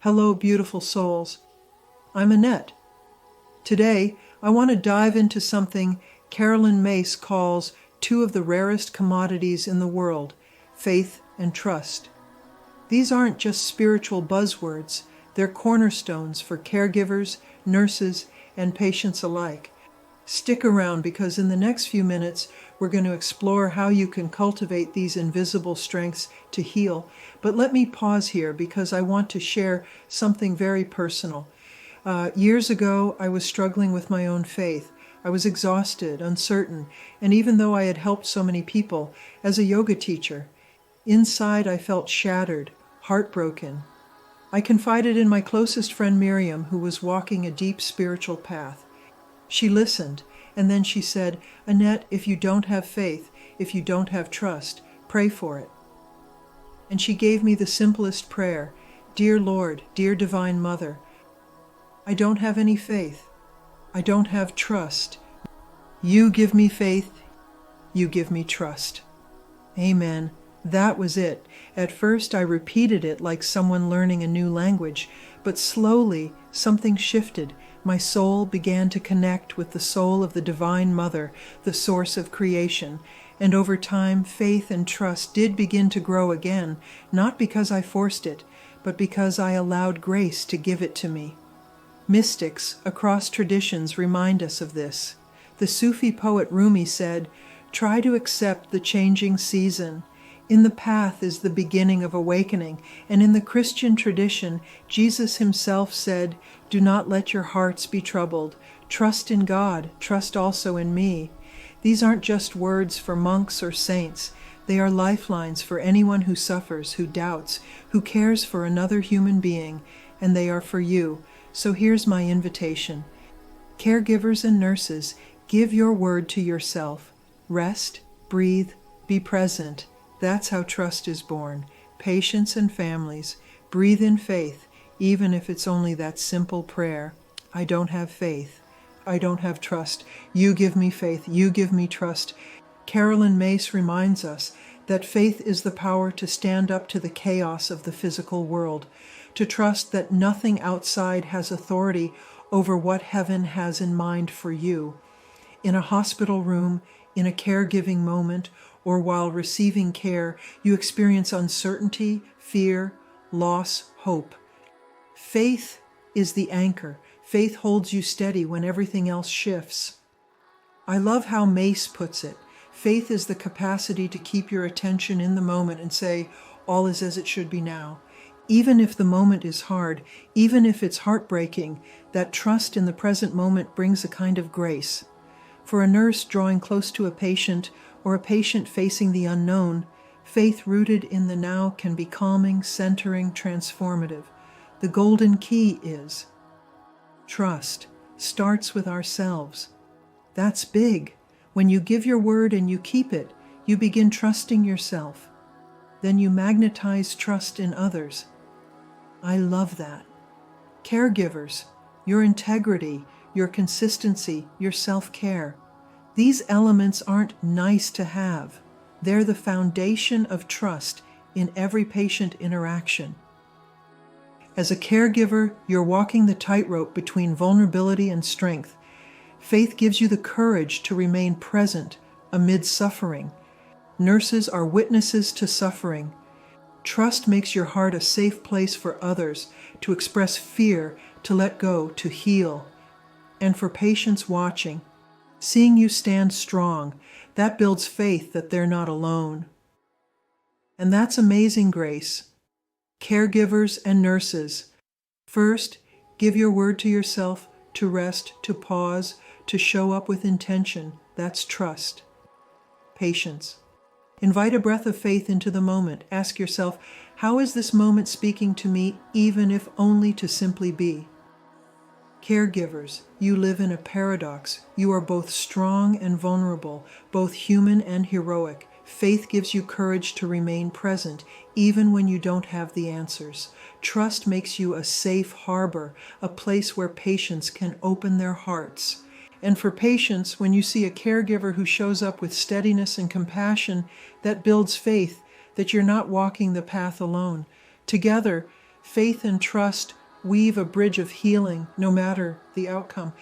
Hello, beautiful souls. I'm Annette. Today, I want to dive into something Carolyn Myss calls two of the rarest commodities in the world, faith and trust. These aren't just spiritual buzzwords, they're cornerstones for caregivers, nurses, and patients alike. Stick around because in the next few minutes, we're going to explore how you can cultivate these invisible strengths to heal. But let me pause here because I want to share something very personal. Years ago, I was struggling with my own faith. I was exhausted, uncertain, and even though I had helped so many people as a yoga teacher, inside I felt shattered, heartbroken. I confided in my closest friend Miriam, who was walking a deep spiritual path. She listened, and then she said, "Annette, if you don't have faith, if you don't have trust, pray for it." And she gave me the simplest prayer, "Dear Lord, dear Divine Mother, I don't have any faith. I don't have trust. You give me faith. You give me trust." Amen. That was it. At first I repeated it like someone learning a new language, but slowly something shifted. My soul began to connect with the soul of the Divine Mother, the source of creation, and over time faith and trust did begin to grow again, not because I forced it, but because I allowed grace to give it to me. Mystics across traditions remind us of this. The Sufi poet Rumi said, "Try to accept the changing season. In the path is the beginning of awakening," and in the Christian tradition, Jesus himself said, "Do not let your hearts be troubled. Trust in God, trust also in me." These aren't just words for monks or saints. They are lifelines for anyone who suffers, who doubts, who cares for another human being, and they are for you. So here's my invitation. Caregivers and nurses, give your word to yourself. Rest, breathe, be present. That's how trust is born. Patients and families, breathe in faith, even if it's only that simple prayer. I don't have faith. I don't have trust. You give me faith. You give me trust. Carolyn Myss reminds us that faith is the power to stand up to the chaos of the physical world, to trust that nothing outside has authority over what heaven has in mind for you. In a hospital room, in a caregiving moment, or while receiving care, you experience uncertainty, fear, loss, hope. Faith is the anchor. Faith holds you steady when everything else shifts. I love how Myss puts it. Faith is the capacity to keep your attention in the moment and say, all is as it should be now. Even if the moment is hard, even if it's heartbreaking, that trust in the present moment brings a kind of grace. For a nurse drawing close to a patient, or a patient facing the unknown, faith rooted in the now can be calming, centering, transformative. The golden key is trust. Starts with ourselves. That's big. When you give your word and you keep it, you begin trusting yourself. Then you magnetize trust in others. I love that. Caregivers, your integrity, your consistency, your self-care. These elements aren't nice to have. They're the foundation of trust in every patient interaction. As a caregiver, you're walking the tightrope between vulnerability and strength. Faith gives you the courage to remain present amid suffering. Nurses are witnesses to suffering. Trust makes your heart a safe place for others, to express fear, to let go, to heal. And for patients watching, seeing you stand strong, that builds faith that they're not alone. And that's amazing grace. Caregivers and nurses, first, give your word to yourself, to rest, to pause, to show up with intention. That's trust. Patience. Invite a breath of faith into the moment. Ask yourself, how is this moment speaking to me, even if only to simply be? Caregivers, you live in a paradox. You are both strong and vulnerable, both human and heroic. Faith gives you courage to remain present, even when you don't have the answers. Trust makes you a safe harbor, a place where patients can open their hearts. And for patients, when you see a caregiver who shows up with steadiness and compassion, that builds faith that you're not walking the path alone. Together, Faith and trust weave a bridge of healing, no matter the outcome.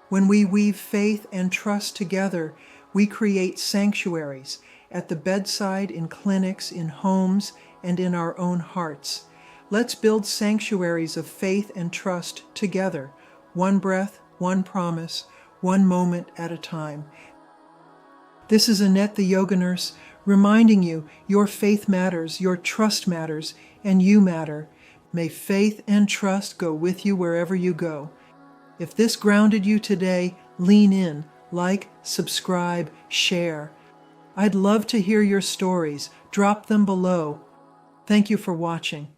When we weave faith and trust together, we create sanctuaries at the bedside, in clinics, in homes, and in our own hearts. Let's build sanctuaries of faith and trust together, one breath, one promise, one moment at a time. This is Annette, the Yoga Nurse, reminding you your faith matters, your trust matters, and you matter. May faith and trust go with you wherever you go. If this grounded you today, lean in, like, subscribe, share. I'd love to hear your stories. Drop them below. Thank you for watching.